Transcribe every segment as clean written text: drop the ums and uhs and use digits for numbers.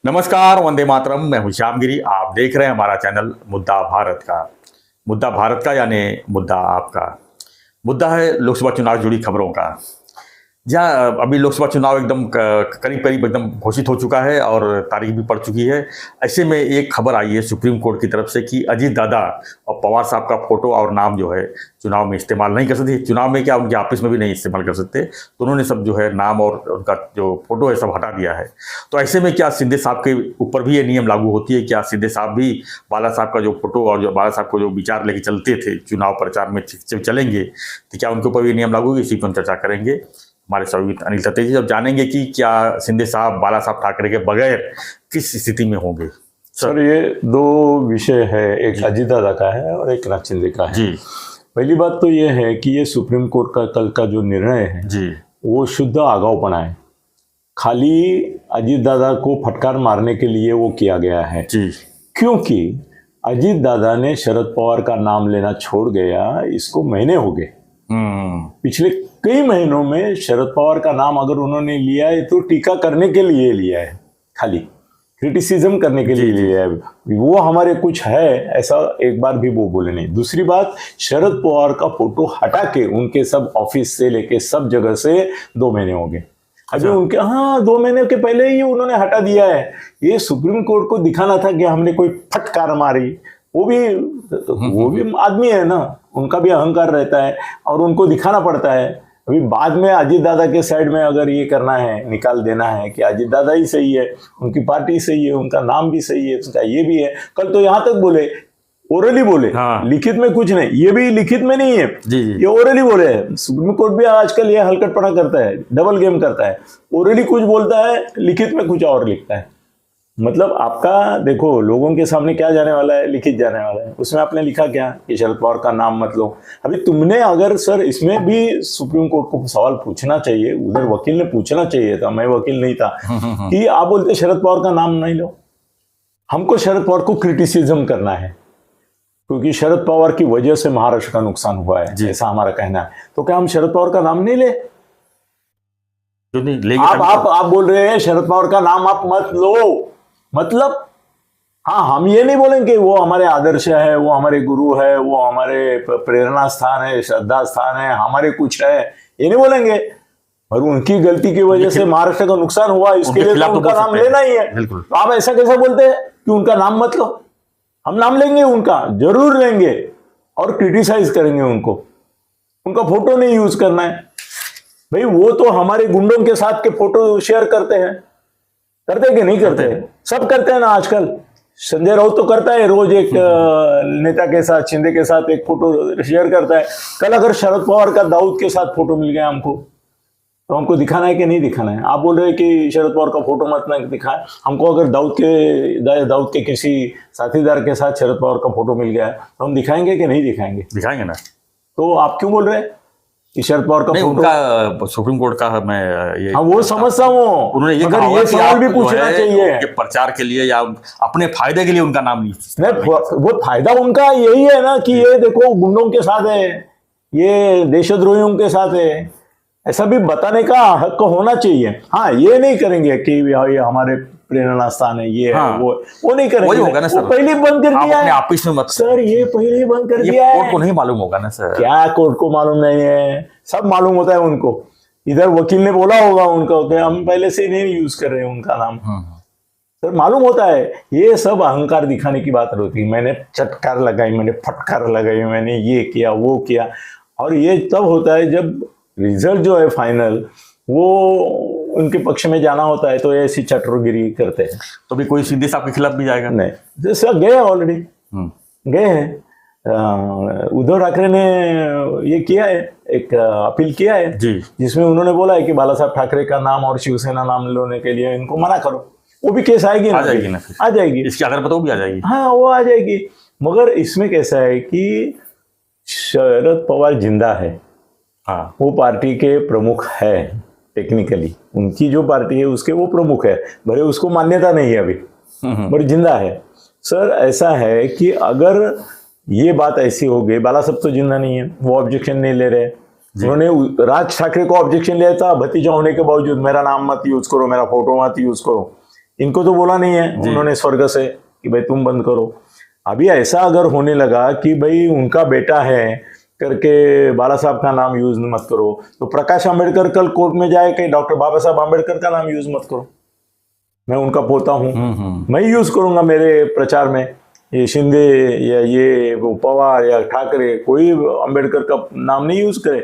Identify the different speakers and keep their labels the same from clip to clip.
Speaker 1: नमस्कार, वंदे मातरम। मैं हूं श्यामगिरी। आप देख रहे हैं हमारा चैनल मुद्दा भारत का। मुद्दा भारत का यानी मुद्दा आपका। मुद्दा है लोकसभा चुनाव से जुड़ी खबरों का। जहाँ अभी लोकसभा चुनाव एकदम करीब करीब एकदम घोषित हो चुका है और तारीख भी पड़ चुकी है। ऐसे में एक खबर आई है सुप्रीम कोर्ट की तरफ से कि अजीत दादा और पवार साहब का फोटो और नाम जो है चुनाव में इस्तेमाल नहीं कर सकते। चुनाव में क्या, उनके ऑफिस में भी नहीं इस्तेमाल कर सकते। तो उन्होंने सब जो है नाम और उनका जो फोटो है सब हटा दिया है। तो ऐसे में क्या सिंधे साहब के ऊपर भी ये नियम लागू होती है? क्या सिंधे साहब भी बाला साहब का जो फोटो और जो बाला साहब को जो विचार लेके चलते थे चुनाव प्रचार में चलेंगे, तो क्या उनके ऊपर भी नियम लागू होगी? इसी पर हम चर्चा करेंगे। हमारे सहयोगी अनिल सतेजी जब जानेंगे कि क्या सिंधे साहब बाला साहब ठाकरे के बगैर किस स्थिति में होंगे।
Speaker 2: सर, ये दो विषय है, एक अजीत दादा का है और एक नाथ शिंदे का है
Speaker 1: जी।
Speaker 2: पहली बात तो ये है कि ये सुप्रीम कोर्ट का कल का जो निर्णय है
Speaker 1: जी,
Speaker 2: वो शुद्ध आगाऊपना है। खाली अजीत दादा को फटकार मारने के लिए वो किया गया है
Speaker 1: जी।
Speaker 2: क्योंकि अजीत दादा ने शरद पवार का नाम लेना छोड़ गया, इसको महीने हो गए। पिछले कई महीनों में शरद पवार का नाम अगर उन्होंने लिया है तो टीका करने के लिए लिया है, खाली क्रिटिसिज्म करने के लिए लिया है। वो हमारे कुछ है ऐसा एक बार भी वो बोले नहीं। दूसरी बात, शरद पवार का फोटो हटा के उनके सब ऑफिस से लेके सब जगह से 2 महीने हो गए। अभी उनके 2 महीने के पहले ही उन्होंने हटा दिया है। ये सुप्रीम कोर्ट को दिखाना था कि हमने कोई फटकार मारी। वो भी आदमी है ना, उनका भी अहंकार रहता है और उनको दिखाना पड़ता है। अभी बाद में अजीत दादा के साइड में अगर ये करना है, निकाल देना है कि अजीत दादा ही सही है, उनकी पार्टी सही है, उनका नाम भी सही है, उनका ये भी है। कल तो यहाँ तक बोले, ओरली बोले, लिखित में कुछ नहीं। ये भी लिखित में नहीं है
Speaker 1: जी।
Speaker 2: ये ओरली बोले हैं। सुप्रीम कोर्ट भी आजकल ये हलकटपना करता है, डबल गेम करता है। ओरली कुछ बोलता है, लिखित में कुछ और लिखता है। मतलब आपका देखो, लोगों के सामने क्या जाने वाला है, लिखित जाने वाला है। उसमें आपने लिखा क्या कि शरद पवार का नाम मत लो। अभी तुमने अगर सर इसमें भी सुप्रीम कोर्ट को सवाल पूछना चाहिए, उधर वकील ने पूछना चाहिए था, मैं वकील नहीं था, कि आप बोलते शरद पवार का नाम नहीं लो। हमको शरद पवार को क्रिटिसिज्म करना है क्योंकि शरद पवार की वजह से महाराष्ट्र का नुकसान हुआ है, ऐसा हमारा कहना है। तो क्या हम शरद पवार का नाम नहीं ले?
Speaker 1: जो नहीं लेंगे।
Speaker 2: आप बोल रहे हैं शरद पवार का नाम आप मत लो। मतलब हम ये नहीं बोलेंगे वो हमारे आदर्श है, वो हमारे गुरु है, वो हमारे प्रेरणा स्थान है, श्रद्धा स्थान है, हमारे कुछ है, ये नहीं बोलेंगे। और उनकी गलती की वजह से महाराष्ट्र का नुकसान हुआ, इसके लिए तो उनका नाम लेना ही है। तो आप ऐसा कैसे बोलते हैं कि उनका नाम मत लो? हम नाम लेंगे, उनका जरूर लेंगे और क्रिटिसाइज करेंगे उनको। उनका फोटो नहीं यूज करना है भाई। वो तो हमारे गुंडों के साथ के फोटो शेयर करते हैं, करते कि नहीं करते? सब करते हैं ना आजकल। संजय राउत तो करता है, रोज एक नेता के साथ, शिंदे के साथ एक फोटो शेयर करता है। कल अगर शरद पवार का दाऊद के साथ फोटो मिल गया हमको, तो हमको दिखाना है कि नहीं दिखाना है? आप बोल रहे हैं कि शरद पवार का फोटो मत ना दिखाए। हमको अगर दाऊद के किसी साथीदार के साथ शरद पवार का फोटो मिल गया है तो हम दिखाएंगे कि नहीं दिखाएंगे?
Speaker 1: दिखाएंगे ना।
Speaker 2: तो आप क्यों बोल रहे हैं कि शरद पवार का फोटो?
Speaker 1: उनका सुप्रीम कोर्ट का मैं ये
Speaker 2: वो समझता हूँ,
Speaker 1: उन्होंने ये
Speaker 2: मगर ये सवाल भी पूछना चाहिए
Speaker 1: कि प्रचार के लिए या अपने फायदे के लिए उनका नाम नहीं।
Speaker 2: वो फायदा उनका यही है ना कि ये देखो गुंडों के साथ है, ये देशद्रोहियों के साथ है, ऐसा भी बताने का हक होना चाहिए। ये नहीं करेंगे कि ये हमारे प्रेरणा स्थान है, ये है, वो नहीं करेंगे।
Speaker 1: वही होगा ना सर,
Speaker 2: पहले बंद कर दिया है
Speaker 1: ऑफिस में मत
Speaker 2: सर, ये पहले ही बंद कर दिया है।
Speaker 1: कोर्ट को नहीं मालूम होगा ना सर?
Speaker 2: क्या कोर्ट को मालूम नहीं है? सब मालूम होता है उनको। इधर वकील ने बोला होगा उनको कि हम पहले से नहीं यूज कर रहे हैं उनका नाम। सर मालूम होता है। ये सब अहंकार दिखाने की बात होती है। मैंने चटकार लगाई, मैंने फटकार लगाई, मैंने ये किया वो किया। और ये तब होता है जब रिजल्ट जो है फाइनल वो उनके पक्ष में जाना होता है, तो ऐसी चटुरगिरी करते हैं।
Speaker 1: तो भी कोई सिंधे साहब के खिलाफ भी जाएगा?
Speaker 2: नहीं, जैसे गए ऑलरेडी गए हैं। उद्धव ठाकरे ने ये किया है, एक अपील किया है जिसमें उन्होंने बोला है कि बाला साहब ठाकरे का नाम और शिवसेना नाम लेने के लिए इनको मना करो। वो भी केस आएगी ना, आ जाएगी।
Speaker 1: इसकी अगर पता वो भी आ जाएगी।
Speaker 2: वो आ जाएगी। मगर इसमें कैसा है कि शरद पवार जिंदा है, वो पार्टी के प्रमुख है। टेक्निकली उनकी जो पार्टी है उसके वो प्रमुख है, भले उसको मान्यता नहीं है अभी, पर जिंदा है। सर ऐसा है कि अगर ये बात ऐसी हो गई, बाला साहब तो जिंदा नहीं है, वो ऑब्जेक्शन नहीं ले रहे। उन्होंने राज ठाकरे को ऑब्जेक्शन लिया था, भतीजा होने के बावजूद मेरा नाम मत यूज करो, मेरा फोटो मत यूज करो। इनको तो बोला नहीं है उन्होंने स्वर्ग से कि भाई तुम बंद करो। अभी ऐसा अगर होने लगा कि भाई उनका बेटा है करके बाला साहब का नाम यूज मत करो, तो प्रकाश आंबेडकर कल कोर्ट में जाए कि डॉक्टर बाबा साहब आंबेडकर का नाम यूज मत करो, मैं उनका पोता हूं, मैं यूज करूंगा मेरे प्रचार में। ये शिंदे या ये वो पवार या ठाकरे कोई आंबेडकर का नाम नहीं यूज करे,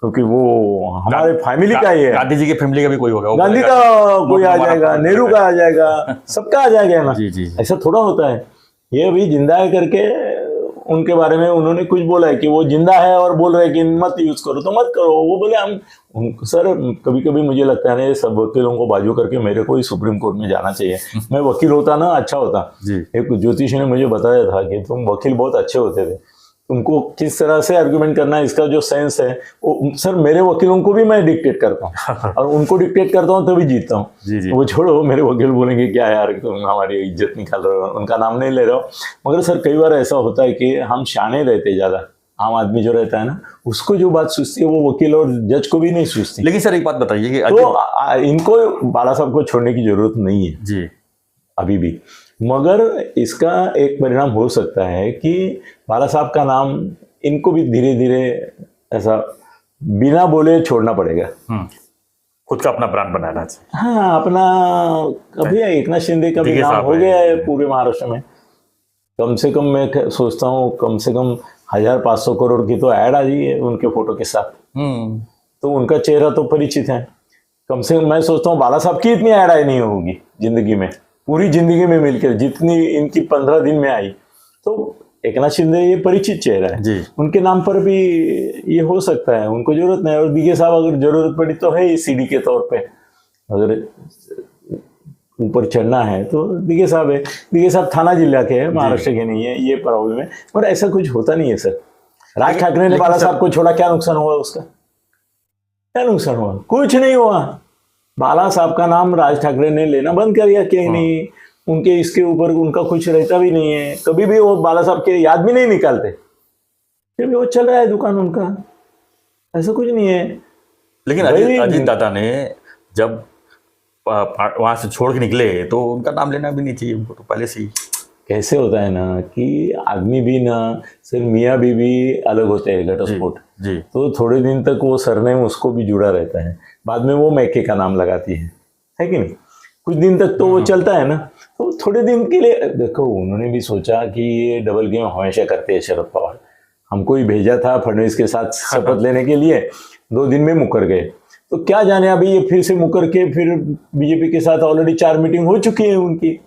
Speaker 2: क्योंकि वो हमारे फैमिली का ही है।
Speaker 1: गांधी जी की फैमिली का भी कोई होगा,
Speaker 2: गांधी का कोई आ जाएगा, नेहरू का आ जाएगा, सबका आ जाएगा ना।
Speaker 1: जी जी
Speaker 2: ऐसा थोड़ा होता है। ये अभी जिंदा है करके उनके बारे में उन्होंने कुछ बोला है कि वो जिंदा है और बोल रहे हैं कि मत यूज करो तो मत करो। वो बोले हम सर कभी कभी मुझे लगता है ना, ये सब वकीलों को बाजू करके मेरे को ही सुप्रीम कोर्ट में जाना चाहिए। मैं वकील होता ना अच्छा होता। एक ज्योतिष ने मुझे बताया था कि तुम वकील बहुत अच्छे होते थे, तुमको किस तरह से आर्गुमेंट करना है, इसका जो सेंस है वो सर मेरे वकीलों को भी मैं डिक्टेट करता हूँ और उनको डिक्टेट करता हूँ तभी जीतता हूँ। वो छोड़ो, मेरे वकील बोलेंगे क्या यार तुम हमारी इज्जत निकाल रहे हो, उनका नाम नहीं ले रहे हो। मगर सर कई बार ऐसा होता है कि हम शाने रहते ज़्यादा, आम आदमी जो रहता है ना उसको जो बात सूझती है वो वकील और जज को भी नहीं सूझती।
Speaker 1: लेकिन सर एक बात बताइए कि
Speaker 2: तो इनको बाला साहब को छोड़ने की जरूरत नहीं है
Speaker 1: जी
Speaker 2: अभी भी, मगर इसका एक परिणाम हो सकता है कि बाला साहब का नाम इनको भी धीरे धीरे ऐसा बिना बोले छोड़ना पड़ेगा।
Speaker 1: खुद का अपना ब्रांड बनाना चाहिए।
Speaker 2: हाँ, अपना कभी एकनाथ शिंदे का भी नाम हो गया है पूरे महाराष्ट्र में। कम से कम मैं सोचता हूँ कम से कम 1500 करोड़ की तो ऐड आ गई है उनके फोटो के साथ। तो उनका चेहरा तो परिचित है। कम से कम मैं सोचता हूँ बाला साहब की इतनी ऐड आई नहीं होगी जिंदगी में, पूरी जिंदगी में मिलकर जितनी इनकी 15 दिन में आई। तो एकनाथ शिंदे ये परिचित चेहरा है जी। उनके नाम पर भी ये हो सकता है, उनको जरूरत नहीं। और दिघे साहब अगर जरूरत पड़ी तो है ये सीडी के तौर पे, अगर ऊपर चढ़ना है तो दिघे साहब है। दिघे साहब थाना जिला के हैं, महाराष्ट्र के नहीं है, ये प्रॉब्लम है। पर ऐसा कुछ होता नहीं है सर। राज ठाकरे ने बाला साहब को छोड़ा, क्या नुकसान हुआ उसका? क्या नुकसान हुआ? कुछ नहीं हुआ। बाला साहब का नाम राज ठाकरे ने लेना बंद कर दिया, कहीं नहीं उनके इसके ऊपर उनका कुछ रहता भी नहीं है। कभी भी वो बाला साहब के याद भी नहीं निकालते, फिर भी वो चल रहा है दुकान उनका, ऐसा कुछ नहीं है।
Speaker 1: लेकिन अजीत दादा ने जब वहां से छोड़ के निकले तो उनका नाम लेना भी नहीं चाहिए उनको, तो पहले से ही।
Speaker 2: कैसे होता है ना कि आदमी भी ना, सिर्फ मियाँ बीवी अलग होते हैं घटस्फोट जी। तो थोड़े दिन तक वो सरनेम उसको भी जुड़ा रहता है, बाद में वो मैके का नाम लगाती है कि नहीं? कुछ दिन तक तो वो चलता है ना। तो थोड़े दिन के लिए देखो, उन्होंने भी सोचा कि ये डबल गेम हमेशा करते हैं शरद पवार। हमको ही भेजा था फडणवीस के साथ शपथ लेने के लिए, 2 दिन में मुकर गए। तो क्या जाने अभी ये फिर से मुकर के फिर बीजेपी के साथ ऑलरेडी 4 मीटिंग हो चुकी है उनकी,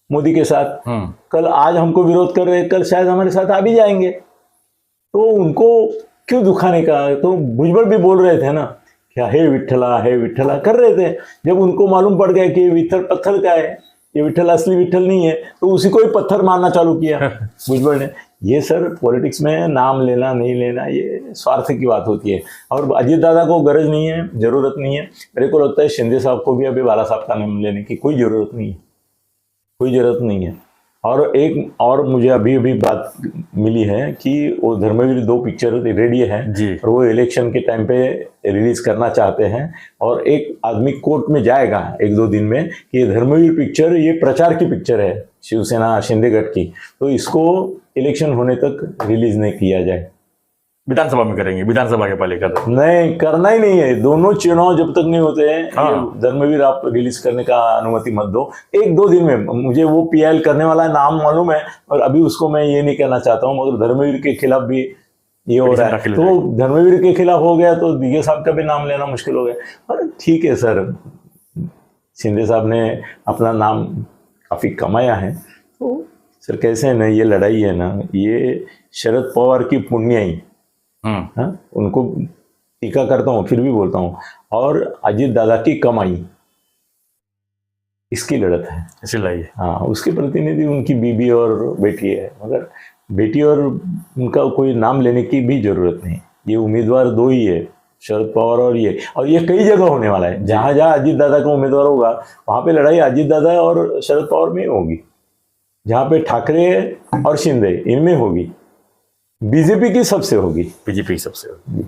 Speaker 2: मोदी के साथ। कल आज हमको विरोध कर रहे हैं, कल शायद हमारे साथ आ भी जाएंगे। तो उनको क्यों दुखाने का? तो भुजबल भी बोल रहे थे ना, क्या हे विठ्ठला कर रहे थे। जब उनको मालूम पड़ गया कि विठ्ठल पत्थर का है, ये विठ्ठल असली विठ्ठल नहीं है, तो उसी को ही पत्थर मारना चालू किया भुजबल ने। ये सर पॉलिटिक्स में नाम लेना नहीं लेना ये स्वार्थ की बात होती है। और अजीत दादा को गरज नहीं है, जरूरत नहीं है। मेरे को लगता है शिंदे साहब को भी अभी बाला साहब का नाम लेने की कोई जरूरत नहीं है, कोई जरूरत नहीं है। और एक और मुझे अभी बात मिली है कि वो धर्मवीर 2 पिक्चर रेडी है और वो इलेक्शन के टाइम पे रिलीज करना चाहते हैं। और एक आदमी कोर्ट में जाएगा 1-2 दिन में कि ये धर्मवीर पिक्चर ये प्रचार की पिक्चर है शिवसेना शिंदे गठ की, तो इसको इलेक्शन होने तक रिलीज नहीं किया जाए।
Speaker 1: विधानसभा में करेंगे, विधानसभा के पहले कर
Speaker 2: नहीं, करना ही नहीं है। दोनों चुनाव जब तक नहीं होते हैं धर्मवीर आप रिलीज करने का अनुमति मत दो 1-2 दिन में। मुझे वो पीएल करने वाला नाम मालूम है और अभी उसको मैं ये नहीं कहना चाहता हूँ, मगर धर्मवीर के खिलाफ भी ये हो रहा है। तो धर्मवीर के खिलाफ हो गया तो दिघे साहब का भी नाम लेना मुश्किल हो गया। और ठीक है सर, शिंदे साहब ने अपना नाम काफी कमाया है। तो सर कैसे है ना, ये लड़ाई है ना, ये शरद पवार की पुण्याई। हाँ, उनको टीका करता हूँ फिर भी बोलता हूँ, और अजीत दादा की कमाई, इसकी लड़त है,
Speaker 1: इसलिए
Speaker 2: हाँ। उसके प्रतिनिधि उनकी बीबी और बेटी है, मगर बेटी और उनका कोई नाम लेने की भी जरूरत नहीं। ये उम्मीदवार 2 ही है, शरद पवार और ये कई जगह होने वाला है। जहां जहां अजीत दादा का उम्मीदवार होगा वहां पे लड़ाई अजीत दादा और शरद पवार में होगी। जहां पे ठाकरे और शिंदे इनमें होगी, बीजेपी की सबसे होगी,
Speaker 1: बीजेपी सबसे होगी।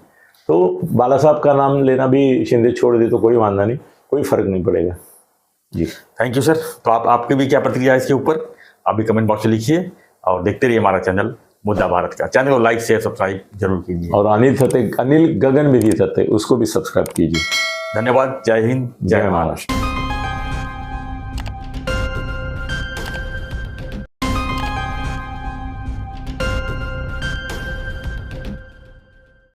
Speaker 2: तो बाला साहब का नाम लेना भी शिंदे छोड़ दे तो कोई वांदा नहीं, कोई फर्क नहीं पड़ेगा। जी।
Speaker 1: Thank you sir. तो आपकी भी क्या प्रतिक्रिया है इसके ऊपर, आप भी कमेंट बॉक्स में लिखिए और देखते रहिए हमारा चैनल मुद्दा भारत का। चैनल को लाइक शेयर सब्सक्राइब जरूर कीजिए।
Speaker 2: और अनिल गगनविधि सत्ते उसको भी सब्सक्राइब कीजिए।
Speaker 1: धन्यवाद। जय हिंद, जय
Speaker 2: जय
Speaker 1: महाराष्ट्र।
Speaker 2: महाराष्ट्र।